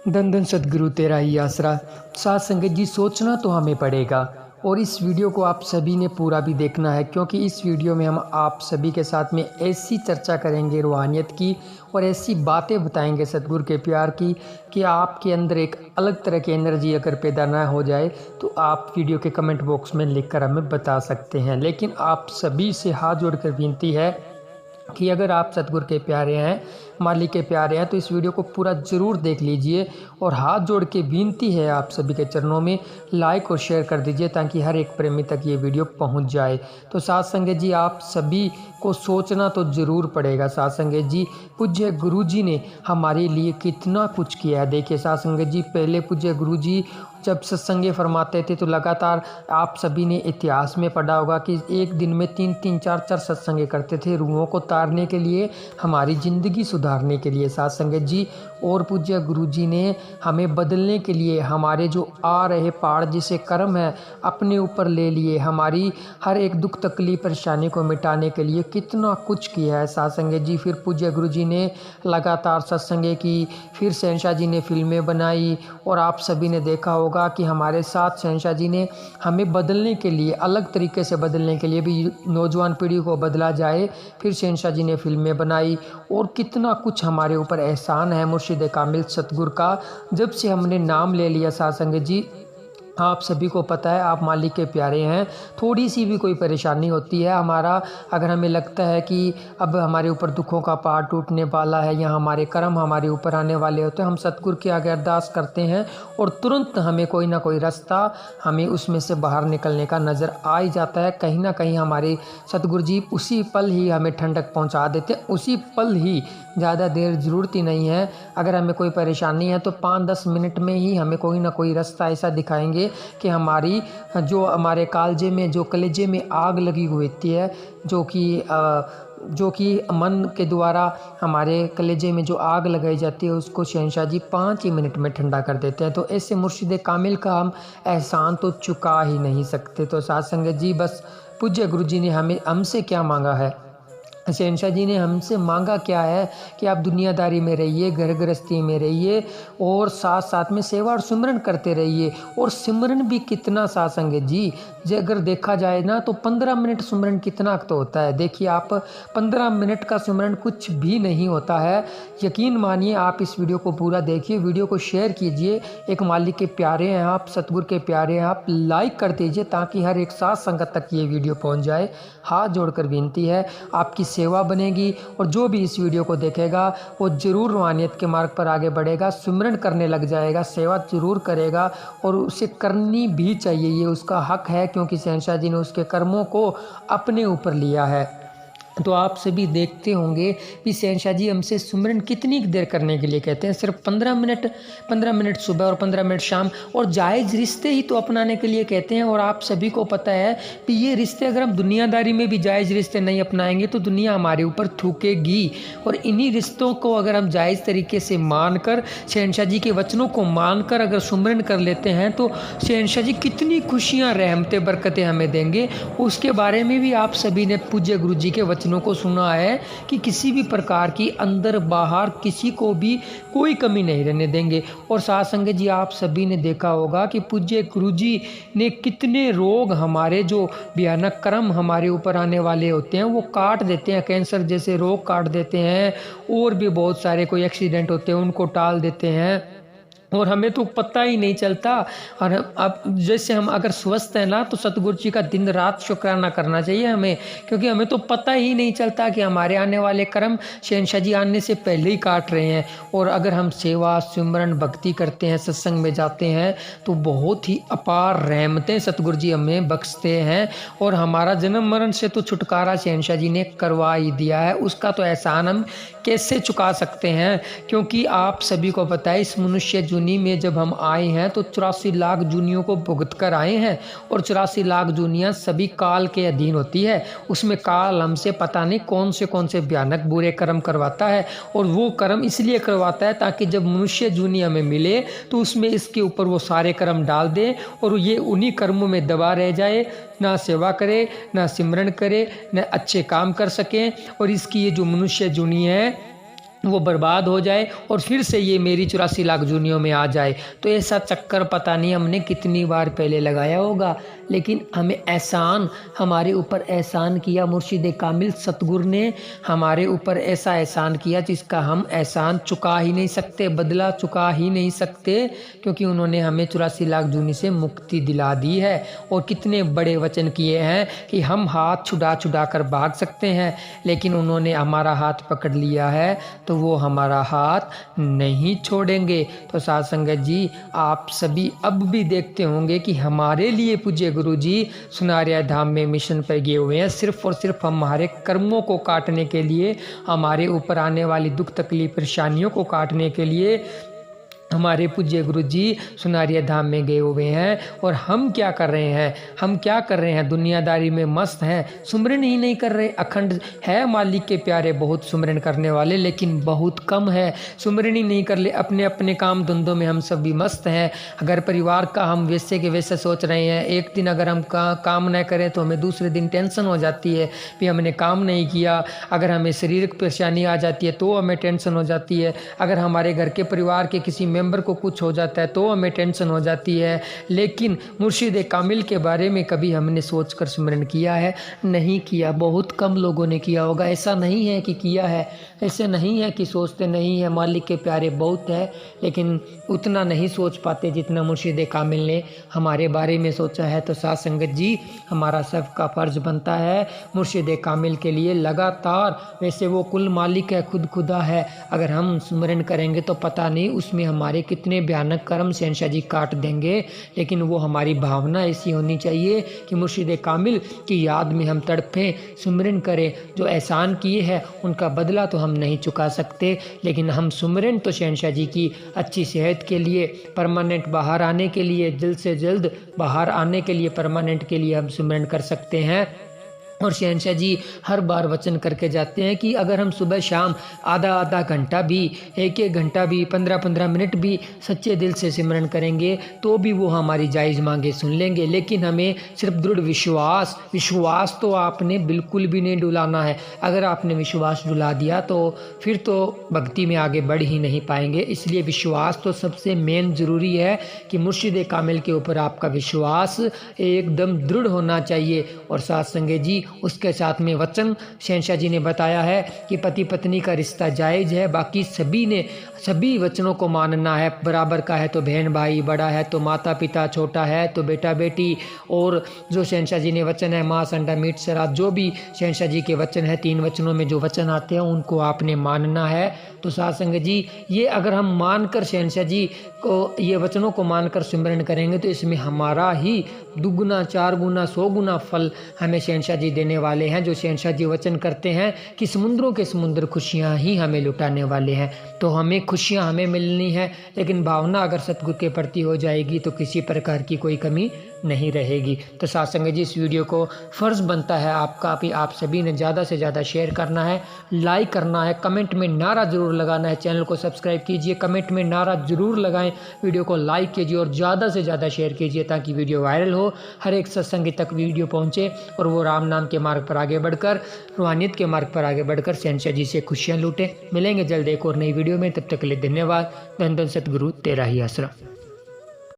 धन धन सदगुरु तेरा ही आसरा। साथ संगत जी, सोचना तो हमें पड़ेगा और इस वीडियो को आप सभी ने पूरा भी देखना है, क्योंकि इस वीडियो में हम आप सभी के साथ में ऐसी चर्चा करेंगे रूहानियत की और ऐसी बातें बताएंगे सतगुरु के प्यार की कि आपके अंदर एक अलग तरह की एनर्जी अगर पैदा ना हो जाए तो आप वीडियो के कमेंट बॉक्स में लिखकर हमें बता सकते हैं। लेकिन आप सभी से हाथ जोड़कर विनती है कि अगर आप सतगुरु के प्यारे हैं, मालिक के प्यारे हैं, तो इस वीडियो को पूरा ज़रूर देख लीजिए और हाथ जोड़ के विनती है आप सभी के चरणों में लाइक और शेयर कर दीजिए ताकि हर एक प्रेमी तक ये वीडियो पहुंच जाए। तो साथ संगत जी, आप सभी को सोचना तो ज़रूर पड़ेगा। साथ संगत जी, पूज्य गुरु जी ने हमारे लिए कितना कुछ किया है। देखिए साथ संगत जी, पहले पूज्य गुरु जी जब सत्संगे फरमाते थे तो लगातार आप सभी ने इतिहास में पढ़ा होगा कि एक दिन में 3-3 4-4 सत्संगे करते थे, रूहों को तारने के लिए, हमारी ज़िंदगी सुधारने के लिए। साथ संगत जी, और पूज्य गुरु जी ने हमें बदलने के लिए हमारे जो आ रहे पहाड़ जिसे कर्म है अपने ऊपर ले लिए, हमारी हर एक दुख तकलीफ परेशानी को मिटाने के लिए कितना कुछ किया है। साथ संगत जी, फिर पूज्य गुरु जी ने लगातार सत्संगे की, फिर शहंशाह जी ने फिल्में बनाई और आप सभी ने देखा होगा कि हमारे साथ शहंशाह जी ने हमें बदलने के लिए, अलग तरीके से बदलने के लिए भी, नौजवान पीढ़ी को बदला जाए, फिर शहंशाह जी ने फिल्में बनाई और कितना कुछ हमारे ऊपर एहसान है मुर्शिद कामिल सतगुरु का जब से हमने नाम ले लिया। साथ संगत जी, आप सभी को पता है आप मालिक के प्यारे हैं, थोड़ी सी भी कोई परेशानी होती है हमारा, अगर हमें लगता है कि अब हमारे ऊपर दुखों का पहाड़ टूटने वाला है या हमारे कर्म हमारे ऊपर आने वाले होते हैं, हम सतगुरु के आगे अरदास करते हैं और तुरंत हमें कोई ना कोई रास्ता हमें उसमें से बाहर निकलने का नज़र आ ही जाता है। कहीं ना कहीं हमारे सतगुरु जी उसी पल ही हमें ठंडक पहुँचा देते हैं, उसी पल ही, ज़्यादा देर ज़रूरत ही नहीं है। अगर हमें कोई परेशानी है तो 5-10 मिनट में ही हमें कोई ना कोई रास्ता ऐसा दिखाएंगे कि हमारी जो हमारे कालजे में, जो कलेजे में आग लगी हुई होती है, जो कि मन के द्वारा हमारे कलेजे में जो आग लगाई जाती है उसको शहंशाह जी 5 ही मिनट में ठंडा कर देते हैं। तो ऐसे मुर्शिद कामिल का हम एहसान तो चुका ही नहीं सकते। तो साथ संगत जी, बस पूज्य गुरु जी ने हमसे क्या मांगा है, शहंशाह जी ने हमसे मांगा क्या है कि आप दुनियादारी में रहिए, घर गृहस्थी में रहिए और साथ साथ में सेवा और सिमरन करते रहिए। और सिमरन भी कितना साथ संगत जी, अगर देखा जाए ना तो 15 मिनट सिमरन कितना तो होता है। देखिए आप, 15 मिनट का सिमरन कुछ भी नहीं होता है। यकीन मानिए, आप इस वीडियो को पूरा देखिए, वीडियो को शेयर कीजिए, एक मालिक के प्यारे हैं आप, सतगुरु के प्यारे हैं आप, लाइक कर दीजिए ताकि हर एक साथ संगत तक ये वीडियो पहुँच जाए। हाथ जोड़कर विनती है, आपकी सेवा बनेगी और जो भी इस वीडियो को देखेगा वो ज़रूर रूहानियत के मार्ग पर आगे बढ़ेगा, सिमरन करने लग जाएगा, सेवा ज़रूर करेगा और उसे करनी भी चाहिए, ये उसका हक है, क्योंकि शहंशाह जी ने उसके कर्मों को अपने ऊपर लिया है। तो आप सभी देखते होंगे कि शहंशाह जी हमसे सिमरन कितनी देर करने के लिए कहते हैं, सिर्फ 15 मिनट सुबह और 15 मिनट शाम, और जायज़ रिश्ते ही तो अपनाने के लिए कहते हैं। और आप सभी को पता है कि ये रिश्ते, अगर हम दुनियादारी में भी जायज़ रिश्ते नहीं अपनाएंगे तो दुनिया हमारे ऊपर थूकेगी, और इन्हीं रिश्तों को अगर हम जायज़ तरीके से मानकर, शहंशाह जी के वचनों को मानकर अगर सिमरन कर लेते हैं तो शहंशाह जी कितनी खुशियाँ, रहमतें, बरकतें हमें देंगे। उसके बारे में भी आप सभी ने पूज्य गुरु जी के वचनों को सुना है कि किसी भी प्रकार की अंदर बाहर किसी को भी कोई कमी नहीं रहने देंगे। और साथ संगत जी, आप सभी ने देखा होगा कि पूज्य गुरु जी ने कितने रोग, हमारे जो भयानक कर्म हमारे ऊपर आने वाले होते हैं वो काट देते हैं, कैंसर जैसे रोग काट देते हैं, और भी बहुत सारे कोई एक्सीडेंट होते हैं उनको टाल देते हैं और हमें तो पता ही नहीं चलता। और अब जैसे हम अगर स्वस्थ हैं ना तो सतगुरु जी का दिन रात शुक्राना करना चाहिए हमें, क्योंकि हमें तो पता ही नहीं चलता कि हमारे आने वाले कर्म शहंशाह जी आने से पहले ही काट रहे हैं। और अगर हम सेवा सिमरन भक्ति करते हैं, सत्संग में जाते हैं तो बहुत ही अपार रहमतें सतगुरु जी हमें बख्शते हैं और हमारा जन्म मरण से तो छुटकारा शहंशाह जी ने करवा ही दिया है। उसका तो एहसान हम कैसे चुका सकते हैं, क्योंकि आप सभी को पता है इस मनुष्य जूनी में जब हम आए हैं तो 84 लाख जूनियों को भुगत कर आए हैं, और 84 लाख जूनियाँ सभी काल के अधीन होती है। उसमें काल हमसे पता नहीं कौन से भयानक बुरे कर्म करवाता है, और वो कर्म इसलिए करवाता है ताकि जब मनुष्य जूनी हमें मिले तो उसमें इसके ऊपर वो सारे कर्म डाल दे और ये उन्हीं कर्मों में दबा रह जाए, ना सेवा करे, ना सिमरन करे, ना अच्छे काम कर सकें। और इसकी ये जो मनुष्य जूनी है वो बर्बाद हो जाए और फिर से ये मेरी 84 लाख जूनियों में आ जाए। तो ऐसा चक्कर पता नहीं हमने कितनी बार पहले लगाया होगा, लेकिन हमें एहसान, हमारे ऊपर एहसान किया मुर्शिद कामिल सतगुरु ने, हमारे ऊपर ऐसा एहसान किया जिसका हम एहसान चुका ही नहीं सकते, बदला चुका ही नहीं सकते, क्योंकि उन्होंने हमें 84 लाख जूनी से मुक्ति दिला दी है। और कितने बड़े वचन किए हैं कि हम हाथ छुड़ा छुड़ा कर भाग सकते हैं, लेकिन उन्होंने हमारा हाथ पकड़ लिया है तो वो हमारा हाथ नहीं छोड़ेंगे। तो साध संगत जी, आप सभी अब भी देखते होंगे कि हमारे लिए पूज्य गुरु जी सुनारिया धाम में मिशन पर गए हुए हैं, सिर्फ और सिर्फ हमारे कर्मों को काटने के लिए, हमारे ऊपर आने वाली दुख तकलीफ परेशानियों को काटने के लिए हमारे पूज्य गुरु जी सुनारिया धाम में गए हुए हैं। और हम क्या कर रहे हैं, हम क्या कर रहे हैं, दुनियादारी में मस्त हैं, सुमरन ही नहीं कर रहे। अखंड है मालिक के प्यारे बहुत सुमरन करने वाले, लेकिन बहुत कम है, सुमरन ही नहीं कर ले, अपने अपने काम धंधों में हम सब भी मस्त हैं। अगर परिवार का हम वैसे के वैसे सोच रहे हैं, एक दिन अगर हम काम न करें तो हमें दूसरे दिन टेंशन हो जाती है कि हमने काम नहीं किया। अगर हमें शारीरिक परेशानी आ जाती है तो हमें टेंशन हो जाती है। अगर हमारे घर के परिवार के किसी मेंबर को कुछ हो जाता है तो हमें टेंशन हो जाती है। लेकिन मुर्शिद कामिल के बारे में कभी हमने सोचकर स्मरण किया है? नहीं किया। बहुत कम लोगों ने किया होगा। ऐसा नहीं है कि किया है, ऐसे नहीं है कि सोचते नहीं है। मालिक के प्यारे बहुत है, लेकिन उतना नहीं सोच पाते जितना मुर्शिद कामिल ने हमारे बारे में सोचा है। तो साथ संगत जी, हमारा सबका फर्ज बनता है मुर्शिद कामिल के लिए लगातार, वैसे वो कुल मालिक है, खुद खुदा है, अगर हम स्मरण करेंगे तो पता नहीं उसमें हमारे कितने भयानक कर्म शहंशाह जी काट देंगे। लेकिन वो हमारी भावना ऐसी होनी चाहिए कि मुर्शिद कामिल की याद में हम तड़पें, सुमरन करें। जो एहसान किए हैं उनका बदला तो हम नहीं चुका सकते, लेकिन हम सुमरन तो शहंशाह जी की अच्छी सेहत के लिए, परमानेंट बाहर आने के लिए, जल्द से जल्द बाहर आने के लिए, परमानेंट के लिए हम सुमरन कर सकते हैं। और शहंशाह जी हर बार वचन करके जाते हैं कि अगर हम सुबह शाम आधा आधा घंटा भी, एक एक घंटा भी, 15-15 मिनट भी सच्चे दिल से सिमरन करेंगे तो भी वो हमारी जायज़ मांगे सुन लेंगे। लेकिन हमें सिर्फ दृढ़ विश्वास तो आपने बिल्कुल भी नहीं डुलाना है। अगर आपने विश्वास डुला दिया तो फिर तो भक्ति में आगे बढ़ ही नहीं पाएंगे। इसलिए विश्वास तो सबसे मेन ज़रूरी है कि मुर्शिद कामिल के ऊपर आपका विश्वास एकदम दृढ़ होना चाहिए। और साथ संगत जी, उसके साथ में वचन शहंशाह जी ने बताया है कि पति पत्नी का रिश्ता जायज़ है, बाकी सभी वचनों को मानना है। बराबर का है तो बहन भाई, बड़ा है तो माता पिता, छोटा है तो बेटा बेटी। और जो शहंशाह जी ने वचन है मांस अंडा मीट शराब, जो भी शहंशाह जी के वचन है, 3 वचनों में जो वचन आते हैं उनको आपने मानना है। तो साथ संगत जी, ये अगर हम मानकर शहंशाह जी को, ये वचनों को मानकर सिमरन करेंगे तो इसमें हमारा ही दुगुना 4 गुना 100 गुना फल हमें शहंशाह जी देने वाले हैं। जो शहंशाह जी वचन करते हैं कि समुद्रों के समुद्र खुशियाँ ही हमें लुटाने वाले हैं। तो हमें खुशियाँ हमें मिलनी है, लेकिन भावना अगर सतगुरु के प्रति हो जाएगी तो किसी प्रकार की कोई कमी नहीं रहेगी। तो साथ संगत जी, इस वीडियो को फ़र्ज़ बनता है आपका भी, आप सभी ने ज़्यादा से ज़्यादा शेयर करना है, लाइक करना है, कमेंट में नारा ज़रूर लगाना है। चैनल को सब्सक्राइब कीजिए, कमेंट में नारा ज़रूर लगाएं, वीडियो को लाइक कीजिए और ज़्यादा से ज़्यादा शेयर कीजिए ताकि वीडियो वायरल हो, हर एक सत्संगी तक वीडियो पहुँचे और वो राम नाम के मार्ग पर आगे बढ़कर, रूहानियत के मार्ग पर आगे बढ़कर शहंशाह जी से खुशियाँ लूटें। मिलेंगे जल्द एक और नई वीडियो में, तब तक के लिए धन्यवाद। धन धन सतगुरु तेरा ही आसरा।